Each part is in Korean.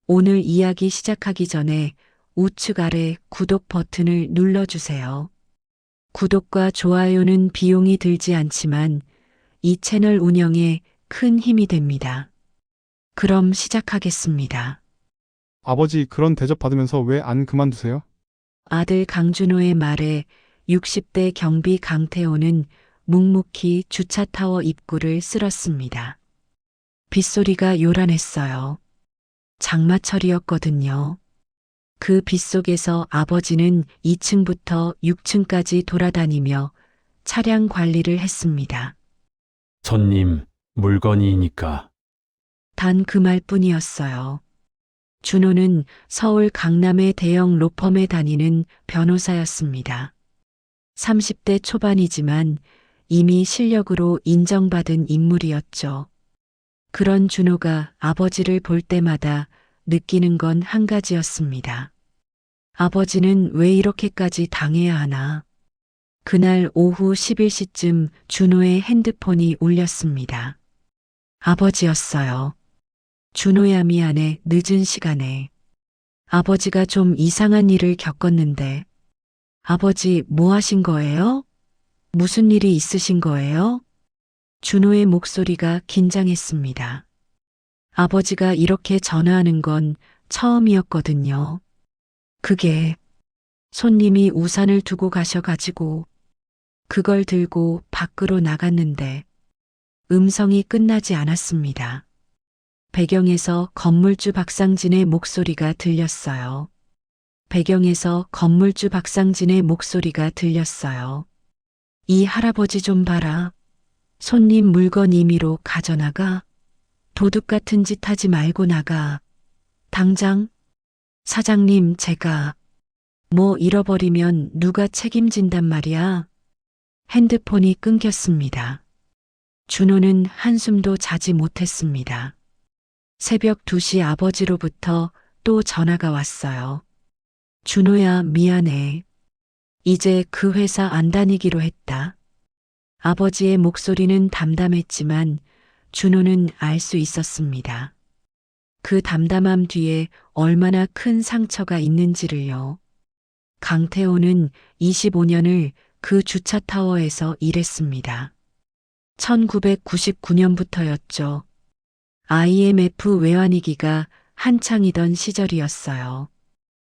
오늘 이야기 시작하기 전에 우측 아래 구독 버튼을 눌러주세요. 구독과 좋아요는 비용이 들지 않지만 이 채널 운영에 큰 힘이 됩니다. 그럼 시작하겠습니다. 아버지 그런 대접 받으면서 왜 안 그만두세요? 아들 강준호의 말에 60대 경비 강태호는 묵묵히 주차타워 입구를 쓸었습니다. 빗소리가 요란했어요. 장마철이었거든요. 그 빗속에서 아버지는 2층부터 6층까지 돌아다니며 차량 관리를 했습니다. 손님, 물건이니까. 단 그 말뿐이었어요. 준호는 서울 강남의 대형 로펌에 다니는 변호사였습니다. 30대 초반이지만 이미 실력으로 인정받은 인물이었죠. 그런 준호가 아버지를 볼 때마다 느끼는 건 한 가지였습니다. 아버지는 왜 이렇게까지 당해야 하나? 그날 오후 11시쯤 준호의 핸드폰이 울렸습니다. 아버지였어요. 준호야 미안해, 늦은 시간에. 아버지가 좀 이상한 일을 겪었는데. 아버지 뭐 하신 거예요? 무슨 일이 있으신 거예요? 준호의 목소리가 긴장했습니다. 아버지가 이렇게 전화하는 건 처음이었거든요. 그게 손님이 우산을 두고 가셔가지고 그걸 들고 밖으로 나갔는데 음성이 끝나지 않았습니다. 배경에서 건물주 박상진의 목소리가 들렸어요. 배경에서 건물주 박상진의 목소리가 들렸어요. 이 할아버지 좀 봐라. 손님 물건 임의로 가져나가. 도둑 같은 짓 하지 말고 나가. 당장. 사장님, 제가 뭐 잃어버리면 누가 책임진단 말이야. 핸드폰이 끊겼습니다. 준호는 한숨도 자지 못했습니다. 새벽 2시 아버지로부터 또 전화가 왔어요. 준호야, 미안해. 이제 그 회사 안 다니기로 했다. 아버지의 목소리는 담담했지만 준호는 알 수 있었습니다. 그 담담함 뒤에 얼마나 큰 상처가 있는지를요. 강태호는 25년을 그 주차타워에서 일했습니다. 1999년부터였죠. IMF 외환위기가 한창이던 시절이었어요.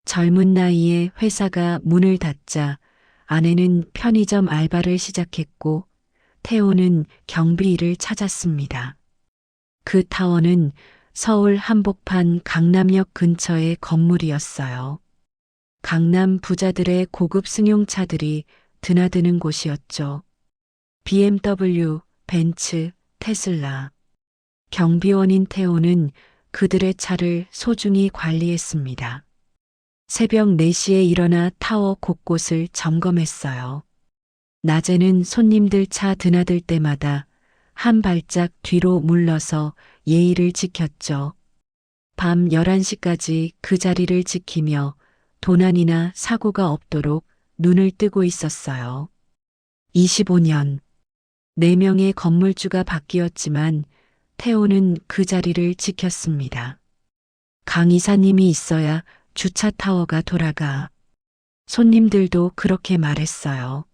젊은 나이에 회사가 문을 닫자 아내는 편의점 알바를 시작했고 태호는 경비 일을 찾았습니다. 그 타워는 서울 한복판 강남역 근처의 건물이었어요. 강남 부자들의 고급 승용차들이 드나드는 곳이었죠. BMW, 벤츠, 테슬라. 경비원인 태호는 그들의 차를 소중히 관리했습니다. 새벽 4시에 일어나 타워 곳곳을 점검했어요. 낮에는 손님들 차 드나들 때마다 한 발짝 뒤로 물러서 예의를 지켰죠. 밤 11시까지 그 자리를 지키며 도난이나 사고가 없도록 눈을 뜨고 있었어요. 25년. 4명의 건물주가 바뀌었지만 태호는 그 자리를 지켰습니다. 강 이사님이 있어야 주차타워가 돌아가. 손님들도 그렇게 말했어요.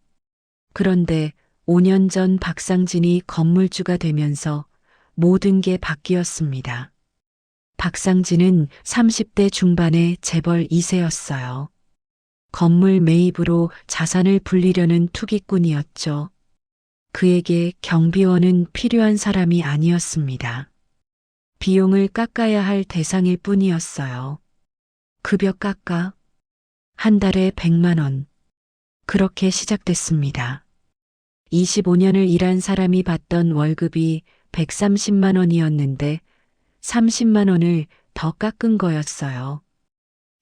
그런데 5년 전 박상진이 건물주가 되면서 모든 게 바뀌었습니다. 박상진은 30대 중반의 재벌 2세였어요. 건물 매입으로 자산을 불리려는 투기꾼이었죠. 그에게 경비원은 필요한 사람이 아니었습니다. 비용을 깎아야 할 대상일 뿐이었어요. 급여 깎아? 한 달에 100만 원. 그렇게 시작됐습니다. 25년을 일한 사람이 받던 월급이 130만 원이었는데 30만 원을 더 깎은 거였어요.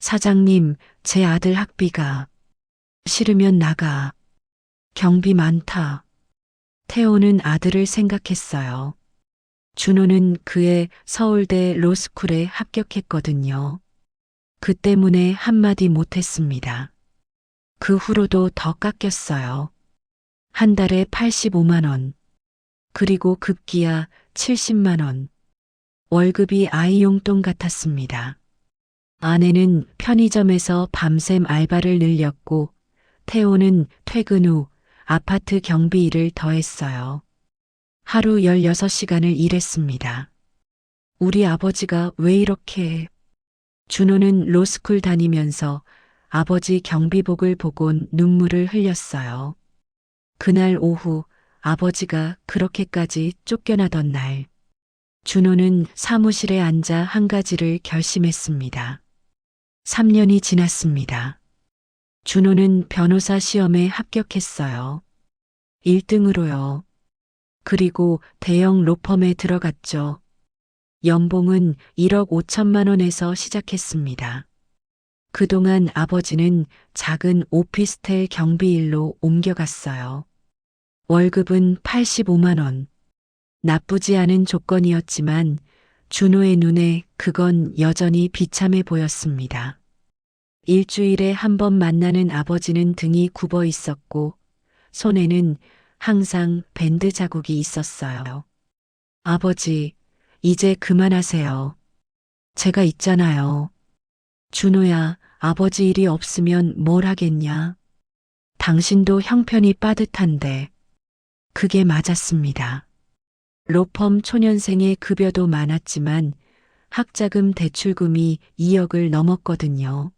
사장님, 제 아들 학비가. 싫으면 나가. 경비 많다. 태호는 아들을 생각했어요. 준호는 그의 서울대 로스쿨에 합격했거든요. 그 때문에 한마디 못했습니다. 그 후로도 더 깎였어요. 한 달에 85만 원. 그리고 급기야 70만 원. 월급이 아이 용돈 같았습니다. 아내는 편의점에서 밤샘 알바를 늘렸고 태호는 퇴근 후 아파트 경비 일을 더했어요. 하루 16시간을 일했습니다. 우리 아버지가 왜 이렇게 해? 준호는 로스쿨 다니면서 아버지 경비복을 보곤 눈물을 흘렸어요. 그날 오후 아버지가 그렇게까지 쫓겨나던 날, 준호는 사무실에 앉아 한 가지를 결심했습니다. 3년이 지났습니다. 준호는 변호사 시험에 합격했어요. 1등으로요. 그리고 대형 로펌에 들어갔죠. 연봉은 1억 5천만 원에서 시작했습니다. 그동안 아버지는 작은 오피스텔 경비일로 옮겨갔어요. 월급은 85만 원. 나쁘지 않은 조건이었지만 준호의 눈에 그건 여전히 비참해 보였습니다. 일주일에 한 번 만나는 아버지는 등이 굽어 있었고 손에는 항상 밴드 자국이 있었어요. 아버지, 이제 그만하세요. 제가 있잖아요. 준호야, 아버지 일이 없으면 뭘 하겠냐? 당신도 형편이 빠듯한데. 그게 맞았습니다. 로펌 초년생의 급여도 많았지만 학자금 대출금이 2억을 넘었거든요.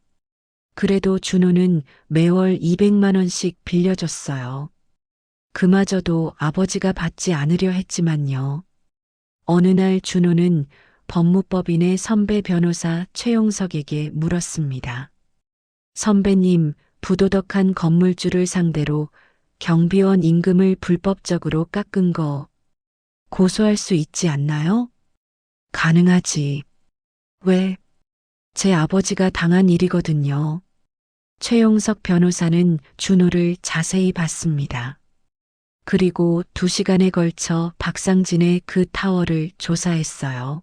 그래도 준호는 매월 200만 원씩 빌려줬어요. 그마저도 아버지가 받지 않으려 했지만요. 어느 날 준호는 법무법인의 선배 변호사 최용석에게 물었습니다. 선배님, 부도덕한 건물주를 상대로 경비원 임금을 불법적으로 깎은 거 고소할 수 있지 않나요? 가능하지. 왜? 제 아버지가 당한 일이거든요. 최용석 변호사는 준호를 자세히 봤습니다. 그리고 2시간에 걸쳐 박상진의 그 타워를 조사했어요.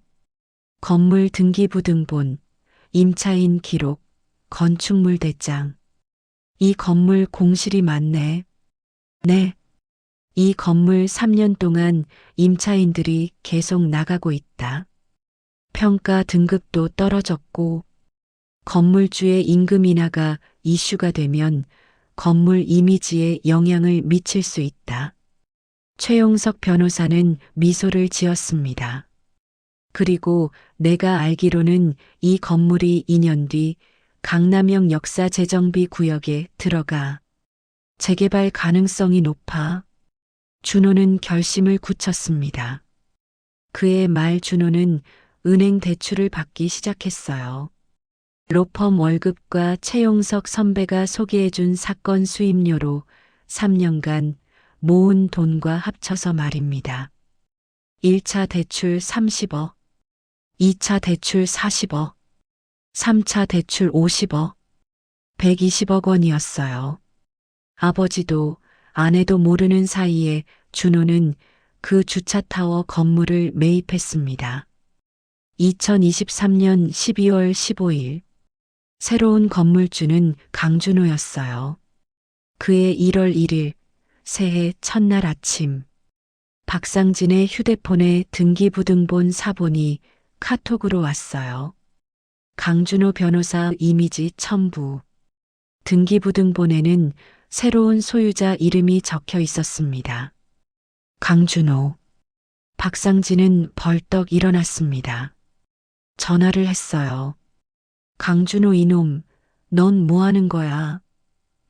건물 등기부등본, 임차인 기록, 건축물 대장. 이 건물 공실이 많네. 네. 이 건물 3년 동안 임차인들이 계속 나가고 있다. 평가 등급도 떨어졌고 건물주의 임금 인하가 이슈가 되면 건물 이미지에 영향을 미칠 수 있다. 최용석 변호사는 미소를 지었습니다. 그리고 내가 알기로는 이 건물이 2년 뒤 강남형 역사재정비 구역에 들어가 재개발 가능성이 높아. 준호는 결심을 굳혔습니다. 그의 말 준호는 은행 대출을 받기 시작했어요. 로펌 월급과 최용석 선배가 소개해준 사건 수임료로 3년간 모은 돈과 합쳐서 말입니다. 1차 대출 30억, 2차 대출 40억, 3차 대출 50억, 120억 원이었어요. 아버지도 아내도 모르는 사이에 준호는 그 주차타워 건물을 매입했습니다. 2023년 12월 15일 새로운 건물주는 강준호였어요. 그의 1월 1일 새해 첫날 아침 박상진의 휴대폰에 등기부등본 사본이 카톡으로 왔어요. 강준호 변호사 이미지 첨부. 등기부등본에는 새로운 소유자 이름이 적혀 있었습니다. 강준호. 박상진은 벌떡 일어났습니다. 전화를 했어요. 강준호 이놈, 넌 뭐 하는 거야?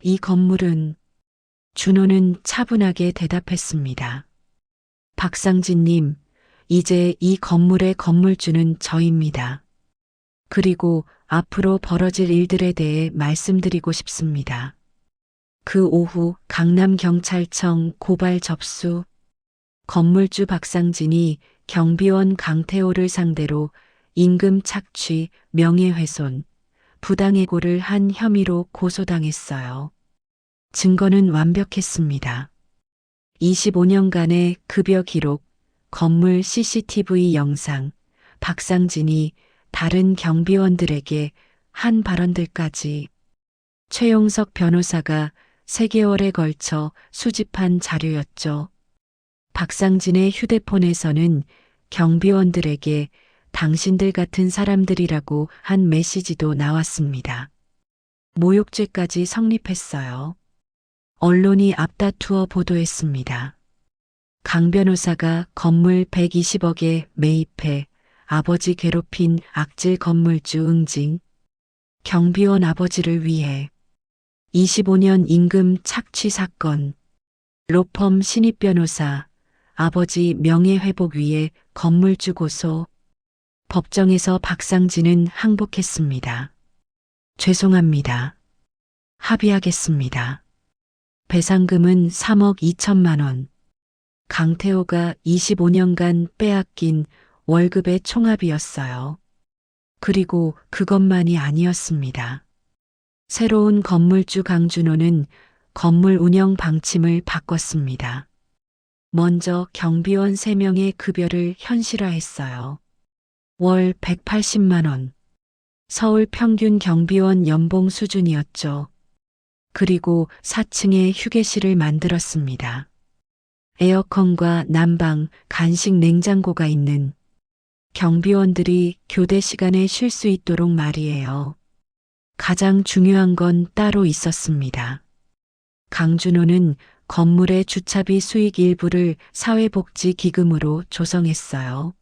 이 건물은... 준호는 차분하게 대답했습니다. 박상진님, 이제 이 건물의 건물주는 저입니다. 그리고 앞으로 벌어질 일들에 대해 말씀드리고 싶습니다. 그 오후 강남경찰청 고발 접수. 건물주 박상진이 경비원 강태호를 상대로 임금 착취, 명예훼손, 부당해고를 한 혐의로 고소당했어요. 증거는 완벽했습니다. 25년간의 급여 기록, 건물 CCTV 영상, 박상진이 다른 경비원들에게 한 발언들까지 최용석 변호사가 3개월에 걸쳐 수집한 자료였죠. 박상진의 휴대폰에서는 경비원들에게 당신들 같은 사람들이라고 한 메시지도 나왔습니다. 모욕죄까지 성립했어요. 언론이 앞다투어 보도했습니다. 강 변호사가 건물 120억에 매입해 아버지 괴롭힌 악질 건물주 응징, 경비원 아버지를 위해 25년 임금 착취 사건, 로펌 신입 변호사, 아버지 명예회복 위해 건물주 고소, 법정에서 박상진은 항복했습니다. 죄송합니다. 합의하겠습니다. 배상금은 3억 2천만 원. 강태호가 25년간 빼앗긴 월급의 총합이었어요. 그리고 그것만이 아니었습니다. 새로운 건물주 강준호는 건물 운영 방침을 바꿨습니다. 먼저 경비원 3명의 급여를 현실화했어요. 월 180만 원. 서울 평균 경비원 연봉 수준이었죠. 그리고 4층에 휴게실을 만들었습니다. 에어컨과 난방, 간식 냉장고가 있는, 경비원들이 교대 시간에 쉴 수 있도록 말이에요. 가장 중요한 건 따로 있었습니다. 강준호는 건물의 주차비 수익 일부를 사회복지기금으로 조성했어요.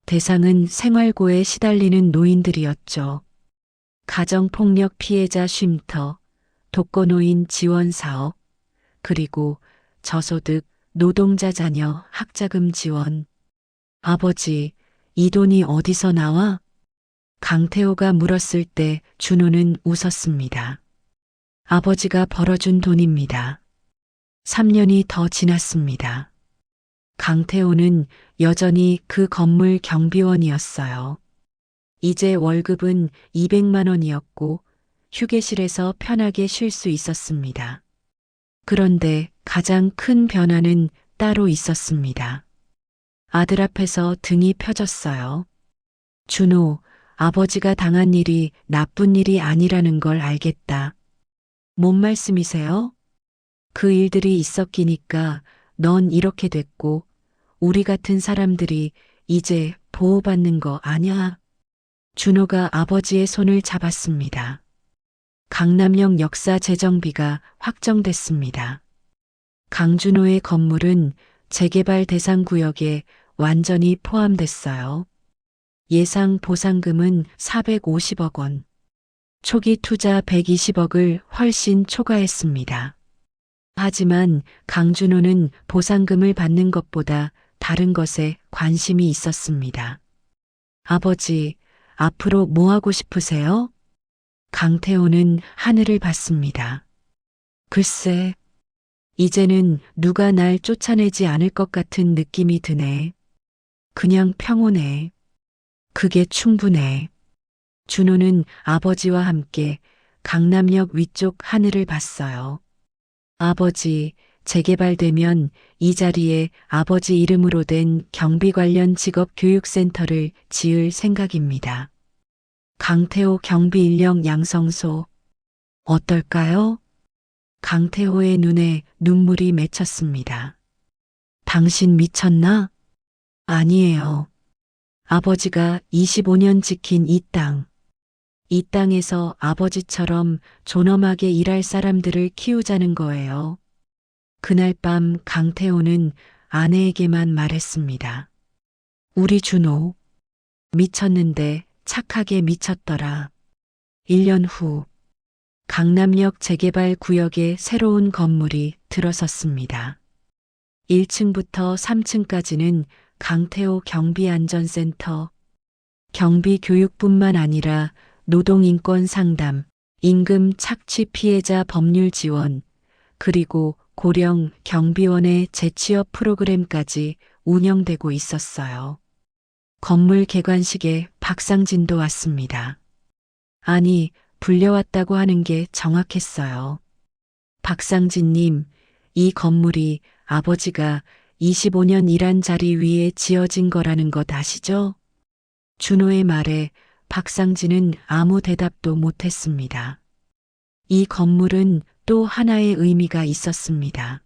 대상은 생활고에 시달리는 노인들이었죠. 가정폭력 피해자 쉼터, 독거노인 지원 사업, 그리고 저소득 노동자 자녀 학자금 지원. 아버지, 이 돈이 어디서 나와? 강태호가 물었을 때 준호는 웃었습니다. 아버지가 벌어준 돈입니다. 3년이 더 지났습니다. 강태호는 여전히 그 건물 경비원이었어요. 이제 월급은 200만 원이었고 휴게실에서 편하게 쉴 수 있었습니다. 그런데 가장 큰 변화는 따로 있었습니다. 아들 앞에서 등이 펴졌어요. 준호, 아버지가 당한 일이 나쁜 일이 아니라는 걸 알겠다. 뭔 말씀이세요? 그 일들이 있었기니까 넌 이렇게 됐고 우리 같은 사람들이 이제 보호받는 거 아냐? 준호가 아버지의 손을 잡았습니다. 강남역 역사 재정비가 확정됐습니다. 강준호의 건물은 재개발 대상 구역에 완전히 포함됐어요. 예상 보상금은 450억 원. 초기 투자 120억을 훨씬 초과했습니다. 하지만 강준호는 보상금을 받는 것보다 다른 것에 관심이 있었습니다. 아버지, 앞으로 뭐 하고 싶으세요? 강태호는 하늘을 봤습니다. 글쎄, 이제는 누가 날 쫓아내지 않을 것 같은 느낌이 드네. 그냥 평온해. 그게 충분해. 준호는 아버지와 함께 강남역 위쪽 하늘을 봤어요. 아버지, 재개발되면 이 자리에 아버지 이름으로 된 경비 관련 직업 교육센터를 지을 생각입니다. 강태호 경비 인력 양성소. 어떨까요? 강태호의 눈에 눈물이 맺혔습니다. 당신 미쳤나? 아니에요. 아버지가 25년 지킨 이 땅. 이 땅에서 아버지처럼 존엄하게 일할 사람들을 키우자는 거예요. 그날 밤 강태호는 아내에게만 말했습니다. 우리 준호, 미쳤는데 착하게 미쳤더라. 1년 후, 강남역 재개발 구역에 새로운 건물이 들어섰습니다. 1층부터 3층까지는 강태호 경비안전센터, 경비교육뿐만 아니라 노동인권 상담, 임금 착취 피해자 법률 지원, 그리고 고령 경비원의 재취업 프로그램까지 운영되고 있었어요. 건물 개관식에 박상진도 왔습니다. 아니, 불려왔다고 하는 게 정확했어요. 박상진님, 이 건물이 아버지가 25년 일한 자리 위에 지어진 거라는 것 아시죠? 준호의 말에 박상진은 아무 대답도 못했습니다. 이 건물은 또 하나의 의미가 있었습니다.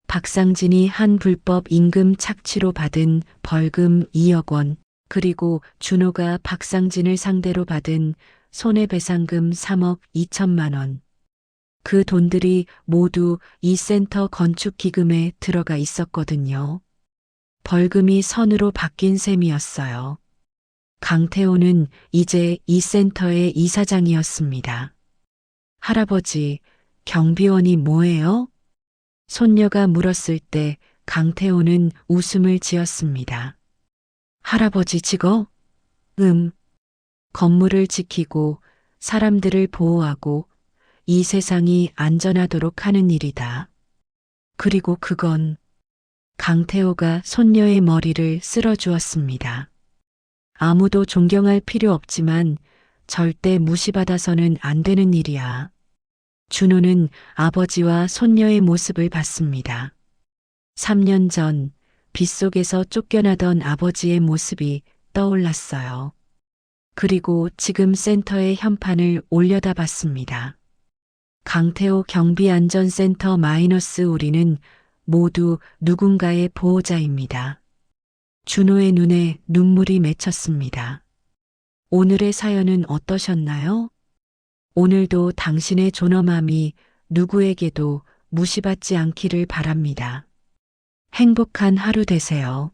박상진이 한 불법 임금 착취로 받은 벌금 2억 원, 그리고 준호가 박상진을 상대로 받은 손해배상금 3억 2천만 원. 그 돈들이 모두 이 센터 건축 기금에 들어가 있었거든요. 벌금이 선으로 바뀐 셈이었어요. 강태호는 이제 이 센터의 이사장이었습니다. 할아버지, 경비원이 뭐예요? 손녀가 물었을 때 강태호는 웃음을 지었습니다. 할아버지 직업? 건물을 지키고 사람들을 보호하고 이 세상이 안전하도록 하는 일이다. 그리고 그건 강태호가 손녀의 머리를 쓸어주었습니다. 아무도 존경할 필요 없지만 절대 무시받아서는 안 되는 일이야. 준호는 아버지와 손녀의 모습을 봤습니다. 3년 전 빗속에서 쫓겨나던 아버지의 모습이 떠올랐어요. 그리고 지금 센터의 현판을 올려다봤습니다. 강태호 경비안전센터 마이너스 우리는 모두 누군가의 보호자입니다. 준호의 눈에 눈물이 맺혔습니다. 오늘의 사연은 어떠셨나요? 오늘도 당신의 존엄함이 누구에게도 무시받지 않기를 바랍니다. 행복한 하루 되세요.